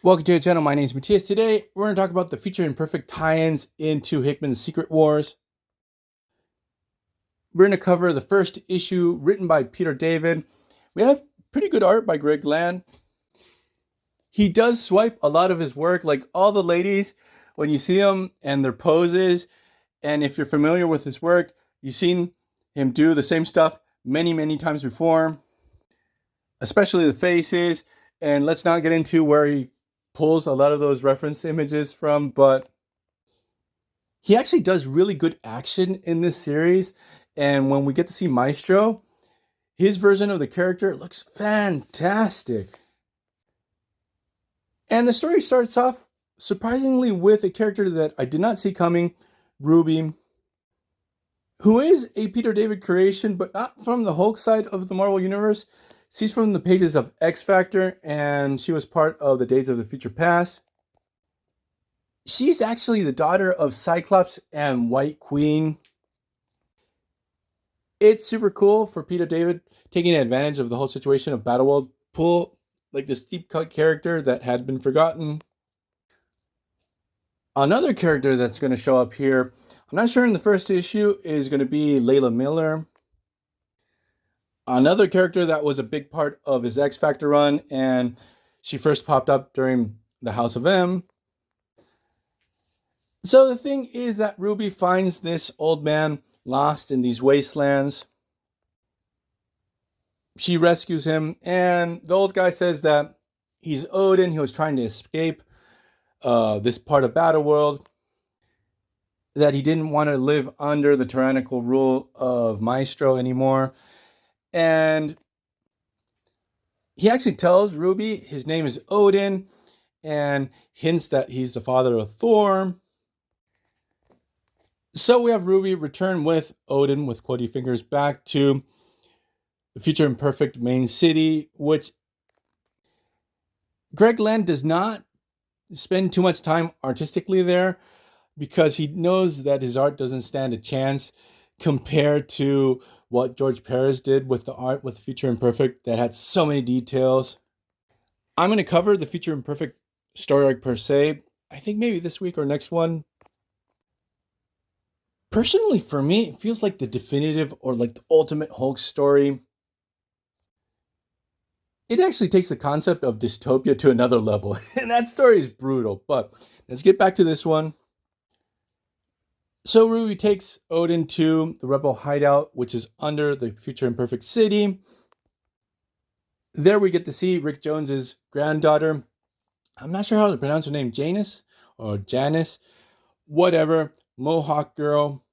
Welcome to the channel. My name is Matthias. Today, we're going to talk about the Future Imperfect tie-ins into Hickman's Secret Wars. We're going to cover the first issue written by Peter David. We have pretty good art by Greg Land. He does swipe a lot of his work, like all the ladies, when you see them and their poses. And if you're familiar with his work, you've seen him do the same stuff many times before, especially the faces. And let's not get into where he pulls a lot of those reference images from, but he actually does really good action in this series. And when we get to see Maestro, his version of the character looks fantastic. And the story starts off surprisingly with a character that I did not see coming, Ruby, who is a Peter David creation, but not from the Hulk side of the Marvel Universe. She's from the pages of X Factor, and she was part of the Days of the Future Past. She's actually the daughter of Cyclops and White Queen. It's super cool for Peter David taking advantage of the whole situation of Battleworld, pull like this deep cut character that had been forgotten. Another character that's going to show up here, I'm not sure in the first issue, is going to be Layla Miller. Another character that was a big part of his X Factor run, and she first popped up during the House of M. So the thing is that Ruby finds this old man lost in these wastelands. She rescues him, and the old guy says that he's Odin. He was trying to escape this part of Battleworld, that he didn't want to live under the tyrannical rule of Maestro anymore. And he actually tells Ruby his name is Odin and hints that he's the father of Thor. So we have Ruby return with Odin with Quoddy Fingers back to the Future Imperfect main city, which Greg Land does not spend too much time artistically there because he knows that his art doesn't stand a chance compared to what George Perez did with the art with Future Imperfect that had so many details. I'm going to cover the Future Imperfect story arc per se, I think maybe this week or next one. Personally, for me, it feels like the definitive or like the ultimate Hulk story. It actually takes the concept of dystopia to another level, and that story is brutal. But let's get back to this one. So Ruby takes Odin to the Rebel hideout, which is under the Future Imperfect city. There we get to see Rick Jones's granddaughter. I'm not sure how to pronounce her name, Janice or Janice, whatever, Mohawk girl.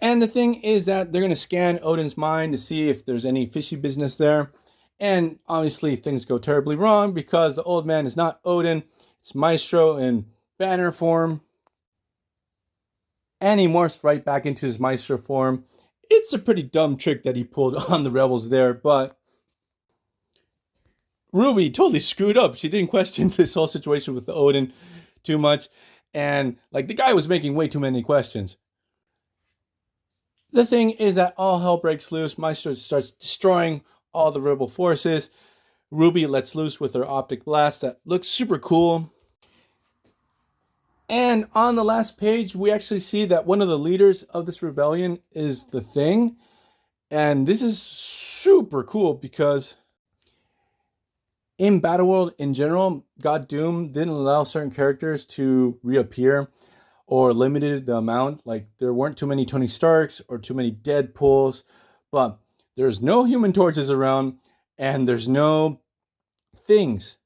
And the thing is that they're going to scan Odin's mind to see if there's any fishy business there. And obviously things go terribly wrong because the old man is not Odin, it's Maestro in banner form. And he morphs right back into his Maestro form. It's a pretty dumb trick that he pulled on the rebels there, but Ruby totally screwed up. She didn't question this whole situation with the Odin too much. And like the guy was making way too many questions. The thing is that all hell breaks loose. Maestro starts destroying all the rebel forces. Ruby lets loose with her optic blast that looks super cool. And on the last page, we actually see that one of the leaders of this rebellion is the Thing. And this is super cool because in Battleworld in general, God Doom didn't allow certain characters to reappear or limited the amount. Like there weren't too many Tony Starks or too many Deadpools, but there's no Human Torches around and there's no Things.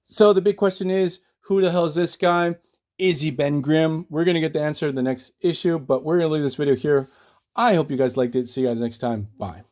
So the big question is, who the hell is this guy? Is he Ben Grimm? We're going to get the answer in the next issue, but we're going to leave this video here. I hope you guys liked it. See you guys next time. Bye.